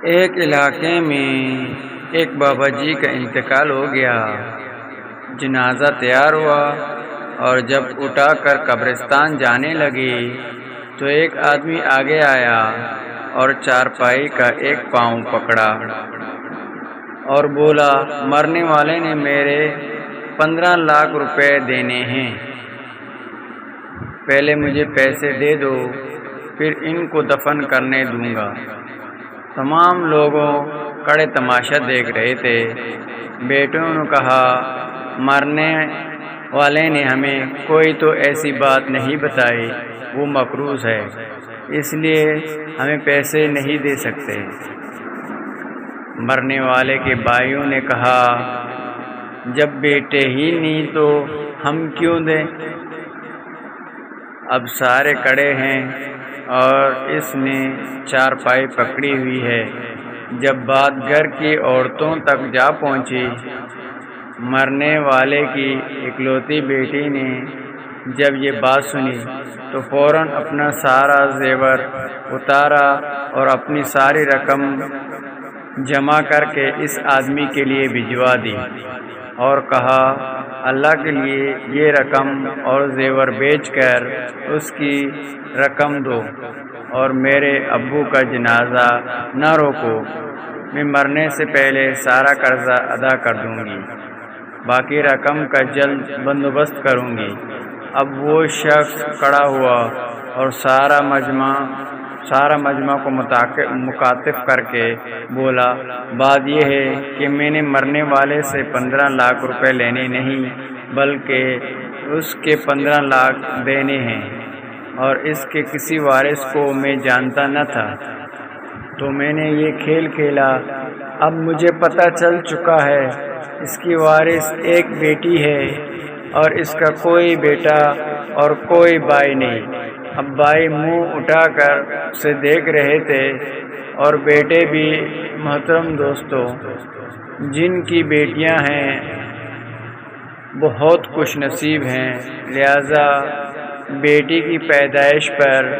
ایک علاقے میں ایک بابا جی کا انتقال ہو گیا۔ جنازہ تیار ہوا اور جب اٹھا کر قبرستان جانے لگے تو ایک آدمی آگے آیا اور چارپائی کا ایک پاؤں پکڑا اور بولا، مرنے والے نے میرے 15 لاکھ روپے دینے ہیں، پہلے مجھے پیسے دے دو، پھر ان کو دفن کرنے دوں گا۔ تمام لوگوں کڑے تماشا دیکھ رہے تھے۔ بیٹوں نے کہا، مرنے والے نے ہمیں کوئی تو ایسی بات نہیں بتائی، وہ مقروض ہے، اس لیے ہمیں پیسے نہیں دے سکتے۔ مرنے والے کے بھائیوں نے کہا، جب بیٹے ہی نہیں تو ہم کیوں دیں؟ اب سارے کڑے ہیں اور اس نے چارپائی پکڑی ہوئی ہے۔ جب بات گھر کی عورتوں تک جا پہنچی، مرنے والے کی اکلوتی بیٹی نے جب یہ بات سنی تو فوراً اپنا سارا زیور اتارا اور اپنی ساری رقم جمع کر کے اس آدمی کے لیے بھجوا دی اور کہا، اللہ کے لیے یہ رقم اور زیور بیچ کر اس کی رقم دو اور میرے ابو کا جنازہ نہ روکو، میں مرنے سے پہلے سارا قرضہ ادا کر دوں گی، باقی رقم کا جلد بندوبست کروں گی۔ اب وہ شخص کھڑا ہوا اور سارا مجمع کو مخاطب کر کے بولا، بات یہ ہے کہ میں نے مرنے والے سے 15 لاکھ روپے لینے نہیں بلکہ اس کے 15 لاکھ دینے ہیں، اور اس کے کسی وارث کو میں جانتا نہ تھا، تو میں نے یہ کھیل کھیلا۔ اب مجھے پتہ چل چکا ہے، اس کی وارث ایک بیٹی ہے اور اس کا کوئی بیٹا اور کوئی بھائی نہیں۔ اب بھائی منہ اٹھا کر اسے دیکھ رہے تھے اور بیٹے بھی۔ محترم دوستو، جن کی بیٹیاں ہیں بہت خوش نصیب ہیں، لہذا بیٹی کی پیدائش پر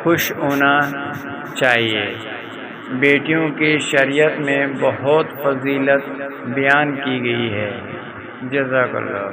خوش ہونا چاہیے۔ بیٹیوں کی شریعت میں بہت فضیلت بیان کی گئی ہے۔ جزاک اللہ۔